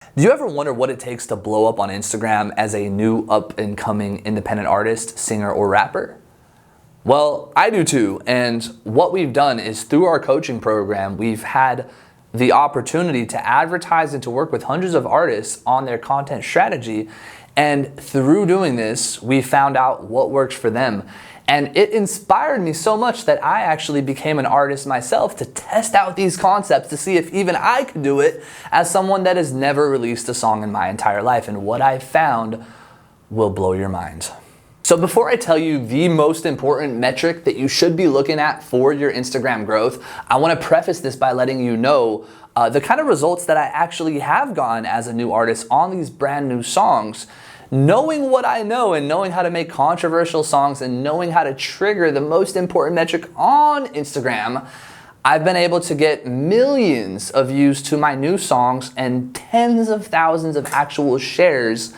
Do you ever wonder what it takes to blow up on Instagram as a new up-and-coming independent artist, singer, or rapper? Well, I do too, and what we've done is through our coaching program, we've had the opportunity to advertise and to work with hundreds of artists on their content strategy, and through doing this, we found out what works for them. And it inspired me so much that I actually became an artist myself to test out these concepts to see if even I could do it as someone that has never released a song in my entire life. And what I found will blow your mind. So before I tell you the most important metric that you should be looking at for your Instagram growth, I want to preface this by letting you know the kind of results that I actually have gotten as a new artist on these brand new songs. Knowing what I know and knowing how to make controversial songs and knowing how to trigger the most important metric on Instagram, I've been able to get millions of views to my new songs and tens of thousands of actual shares.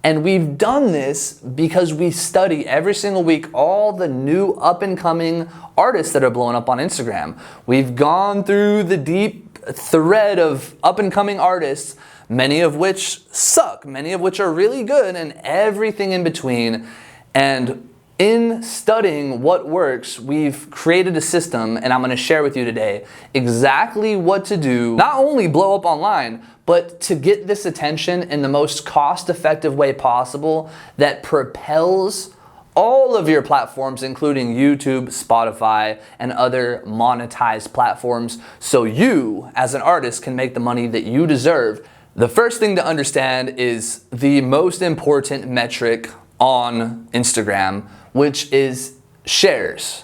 And we've done this because we study every single week all the new up-and-coming artists that are blowing up on Instagram. We've gone through the deep thread of up-and-coming artists, many of which suck, many of which are really good, and everything in between. And in studying what works, we've created a system, and I'm going to share with you today exactly what to do, not only blow up online, but to get this attention in the most cost-effective way possible that propels all of your platforms, including YouTube, Spotify, and other monetized platforms, so you, as an artist, can make the money that you deserve. The first thing to understand is the most important metric on Instagram, which is shares.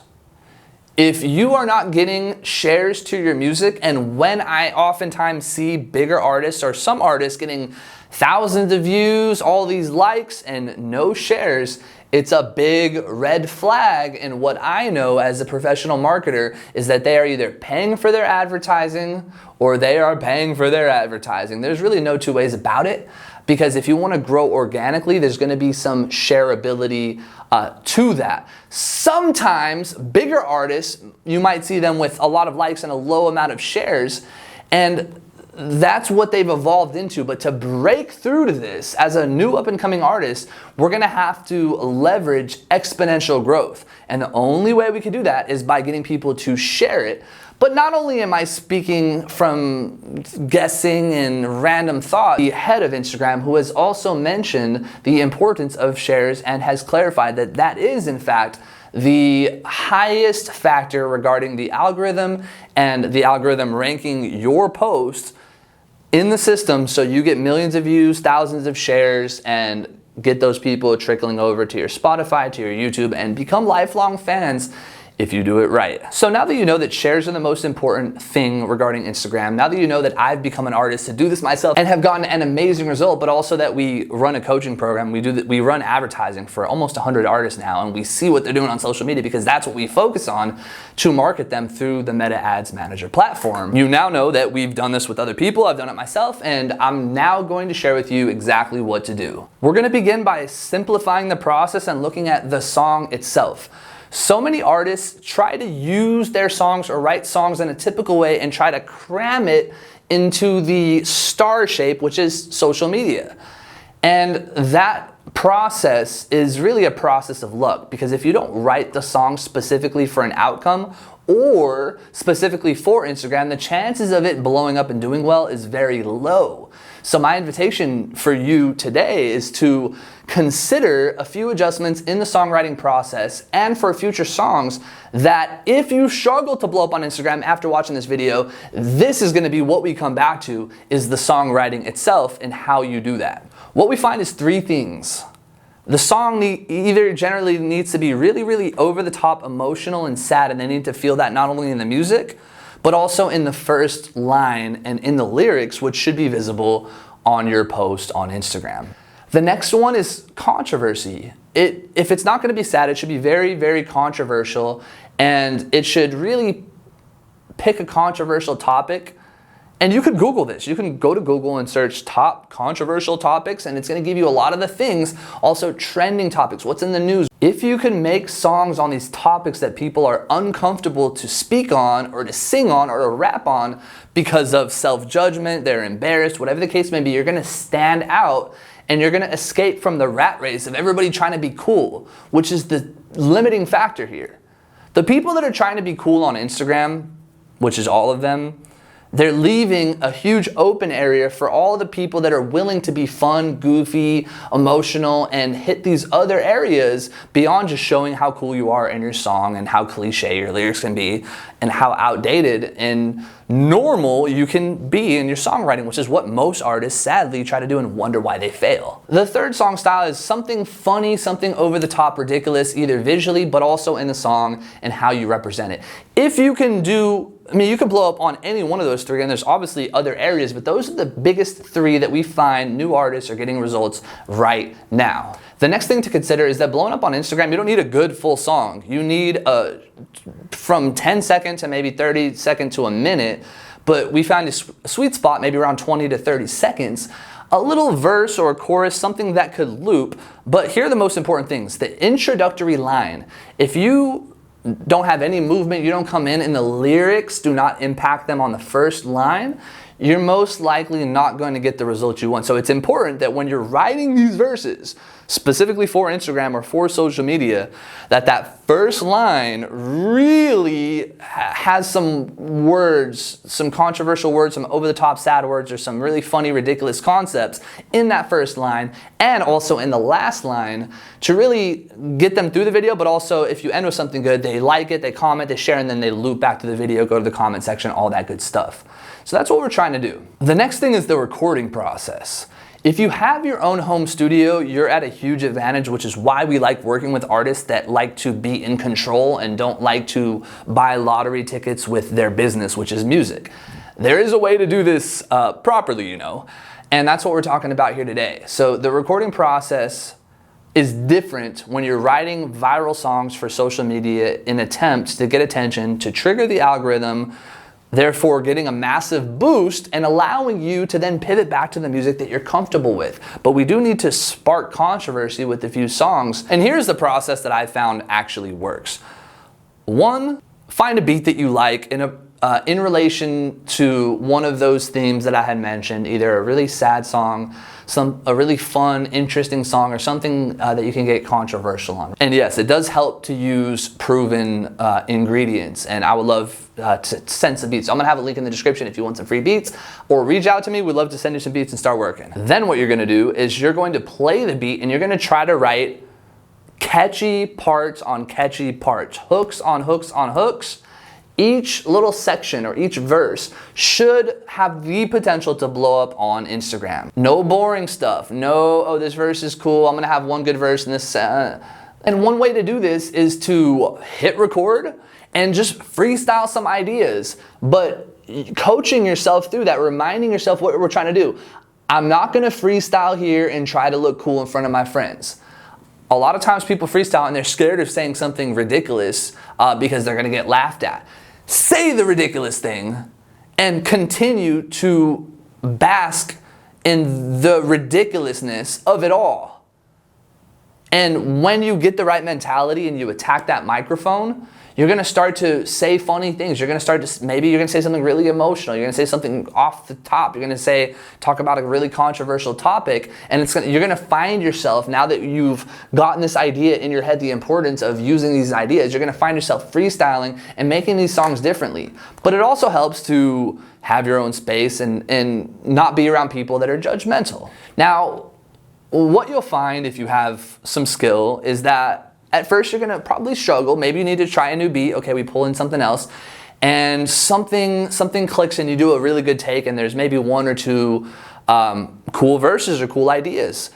If you are not getting shares to your music, and when I oftentimes see bigger artists or some artists getting thousands of views, all these likes, and no shares, it's a big red flag. And what I know as a professional marketer is that they are either paying for their advertising or they are paying for their advertising. There's really no two ways about it, because if you want to grow organically, there's going to be some shareability to that. Sometimes bigger artists, you might see them with a lot of likes and a low amount of shares, and that's what they've evolved into. But to break through to this as a new up-and-coming artist, we're gonna have to leverage exponential growth. And the only way we can do that is by getting people to share it. But not only am I speaking from guessing and random thought, the head of Instagram, who has also mentioned the importance of shares and has clarified that that is, in fact, the highest factor regarding the algorithm and the algorithm ranking your post in the system, so you get millions of views, thousands of shares, and get those people trickling over to your Spotify, to your YouTube, and become lifelong fans if you do it right. So now that you know that shares are the most important thing regarding Instagram, now that you know that I've become an artist to do this myself and have gotten an amazing result, but also that we run a coaching program, we run advertising for almost 100 artists now, and we see what they're doing on social media because that's what we focus on to market them through the Meta Ads Manager platform. You now know that we've done this with other people, I've done it myself, and I'm now going to share with you exactly what to do. We're gonna begin by simplifying the process and looking at the song itself. So many artists try to use their songs or write songs in a typical way and try to cram it into the star shape, which is social media. And that process is really a process of luck, because if you don't write the song specifically for an outcome or specifically for Instagram, the chances of it blowing up and doing well is very low. So my invitation for you today is to consider a few adjustments in the songwriting process and for future songs that if you struggle to blow up on Instagram after watching this video, this is going to be what we come back to, is the songwriting itself and how you do that. What we find is three things. The song either generally needs to be really, really over the top emotional and sad, and they need to feel that not only in the music, but also in the first line and in the lyrics, which should be visible on your post on Instagram. The next one is controversy. If it's not gonna be sad, it should be very, very controversial, and it should really pick a controversial topic. And you could Google this. You can go to Google and search top controversial topics, and it's gonna give you a lot of the things. Also trending topics, what's in the news. If you can make songs on these topics that people are uncomfortable to speak on or to sing on or to rap on because of self-judgment, they're embarrassed, whatever the case may be, you're gonna stand out and you're gonna escape from the rat race of everybody trying to be cool, which is the limiting factor here. The people that are trying to be cool on Instagram, which is all of them, they're leaving a huge open area for all the people that are willing to be fun, goofy, emotional, and hit these other areas beyond just showing how cool you are in your song and how cliche your lyrics can be and how outdated and normal you can be in your songwriting, which is what most artists sadly try to do and wonder why they fail. The third song style is something funny, something over the top ridiculous, either visually but also in the song and how you represent it. If you can do, you can blow up on any one of those three, and there's obviously other areas, but those are the biggest three that we find new artists are getting results right now. The next thing to consider is that blowing up on Instagram, you don't need a good full song. You need from 10 seconds to maybe 30 seconds to a minute, but we found a sweet spot, maybe around 20 to 30 seconds, a little verse or a chorus, something that could loop. But here are the most important things. The introductory line. If you don't have any movement, you don't come in and the lyrics do not impact them on the first line, you're most likely not going to get the results you want. So it's important that when you're writing these verses, specifically for Instagram or for social media, that first line really has some words, some controversial words, some over-the-top sad words, or some really funny, ridiculous concepts in that first line, and also in the last line to really get them through the video. But also, if you end with something good, they like it, they comment, they share, and then they loop back to the video, go to the comment section, all that good stuff. So that's what we're trying to do. The next thing is the recording process. If you have your own home studio, you're at a huge advantage, which is why we like working with artists that like to be in control and don't like to buy lottery tickets with their business, which is music. There is a way to do this properly, you know, and that's what we're talking about here today. So the recording process is different when you're writing viral songs for social media in attempts to get attention, to trigger the algorithm, therefore getting a massive boost and allowing you to then pivot back to the music that you're comfortable with. But we do need to spark controversy with a few songs. And here's the process that I found actually works. One, find a beat that you like in relation to one of those themes that I had mentioned, either a really sad song, a really fun, interesting song, or something that you can get controversial on. And yes, it does help to use proven ingredients, and I would love to send some beats. So I'm gonna have a link in the description if you want some free beats, or reach out to me. We'd love to send you some beats and start working. Then what you're gonna do is you're going to play the beat and you're gonna try to write catchy parts on catchy parts, hooks on hooks on hooks. Each little section or each verse should have the potential to blow up on Instagram. No boring stuff. No, oh, this verse is cool, I'm gonna have one good verse in this. And one way to do this is to hit record and just freestyle some ideas, but coaching yourself through that, reminding yourself what we're trying to do. I'm not gonna freestyle here and try to look cool in front of my friends. A lot of times people freestyle and they're scared of saying something ridiculous because they're gonna get laughed at. Say the ridiculous thing and continue to bask in the ridiculousness of it all. And when you get the right mentality and you attack that microphone, you're gonna start to say funny things. You're gonna start to, maybe you're gonna say something really emotional. You're gonna say something off the top. You're gonna talk about a really controversial topic, and you're gonna find yourself, now that you've gotten this idea in your head, the importance of using these ideas, you're gonna find yourself freestyling and making these songs differently. But it also helps to have your own space and not be around people that are judgmental. Now, what you'll find if you have some skill is that at first you're gonna probably struggle. Maybe you need to try a new beat. Okay, we pull in something else and something clicks and you do a really good take and there's maybe one or two cool verses or cool ideas.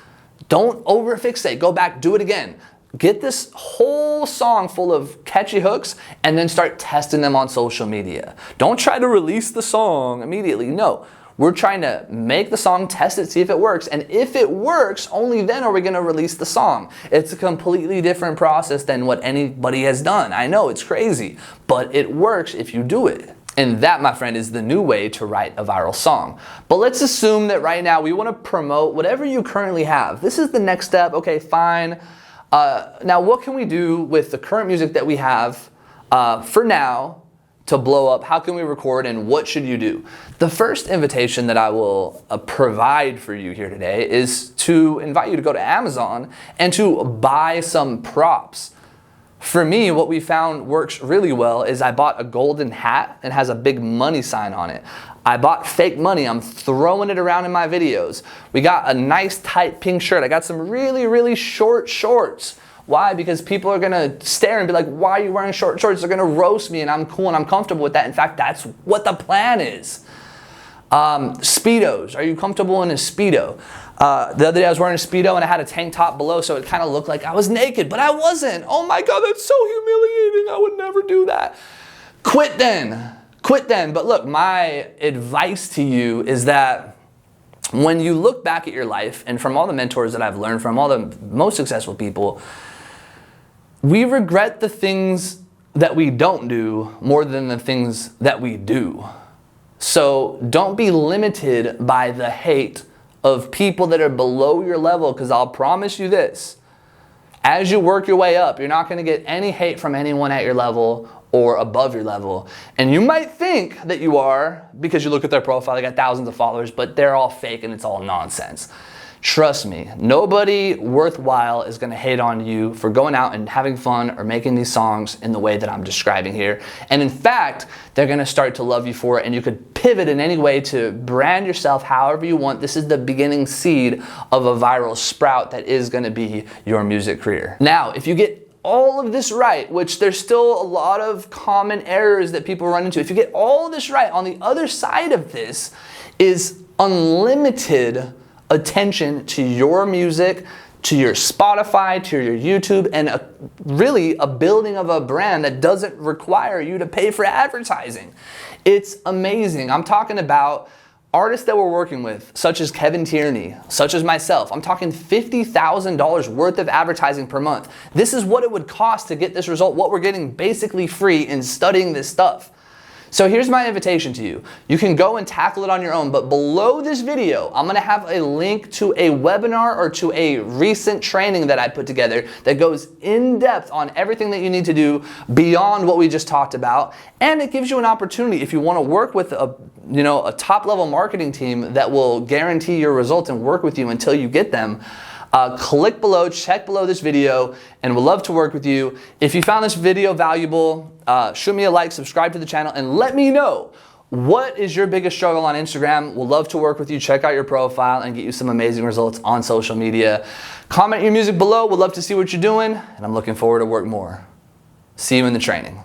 Don't over-fixate, go back, do it again. Get this whole song full of catchy hooks and then start testing them on social media. Don't try to release the song immediately, no. We're trying to make the song, test it, see if it works. And if it works, only then are we gonna release the song. It's a completely different process than what anybody has done. I know, it's crazy, but it works if you do it. And that, my friend, is the new way to write a viral song. But let's assume that right now we wanna promote whatever you currently have. This is the next step, okay, fine. Now, what can we do with the current music that we have for now to blow up? How can we record, and what should you do? The first invitation that I will provide for you here today is to invite you to go to Amazon and to buy some props. For me, what we found works really well is I bought a golden hat and has a big money sign on it. I bought fake money. I'm throwing it around in my videos. We got a nice tight pink shirt. I got some really, really short shorts. Why? Because people are gonna stare and be like, why are you wearing short shorts? They're gonna roast me, and I'm cool and I'm comfortable with that. In fact, that's what the plan is. Speedos. Are you comfortable in a Speedo? The other day I was wearing a Speedo and I had a tank top below, so it kind of looked like I was naked, but I wasn't. Oh my God, that's so humiliating. I would never do that. Quit then. Quit then. But look, my advice to you is that when you look back at your life, and from all the mentors that I've learned from, all the most successful people, we regret the things that we don't do more than the things that we do. So don't be limited by the hate of people that are below your level, because I'll promise you this. As you work your way up, you're not going to get any hate from anyone at your level or above your level. And you might think that you are because you look at their profile, they got thousands of followers, but they're all fake and it's all nonsense. Trust me, nobody worthwhile is going to hate on you for going out and having fun or making these songs in the way that I'm describing here. And in fact, they're going to start to love you for it, and you could pivot in any way to brand yourself however you want. This is the beginning seed of a viral sprout that is going to be your music career. Now, if you get all of this right, which there's still a lot of common errors that people run into, if you get all of this right, on the other side of this is unlimited attention to your music, to your Spotify, to your YouTube, and really a building of a brand that doesn't require you to pay for advertising. It's amazing. I'm talking about artists that we're working with, such as Kevin Tierney, such as myself. I'm talking $50,000 worth of advertising per month. This is what it would cost to get this result, what we're getting basically free in studying this stuff. So here's my invitation to you. You can go and tackle it on your own, but below this video, I'm gonna have a link to a webinar or to a recent training that I put together that goes in depth on everything that you need to do beyond what we just talked about. And it gives you an opportunity, if you wanna work with a top level marketing team that will guarantee your results and work with you until you get them. Click below, check below this video, and we'd love to work with you. If you found this video valuable, shoot me a like, subscribe to the channel, and let me know, what is your biggest struggle on Instagram? We'd love to work with you. Check out your profile and get you some amazing results on social media. Comment your music below. We'd love to see what you're doing, and I'm looking forward to work more. See you in the training.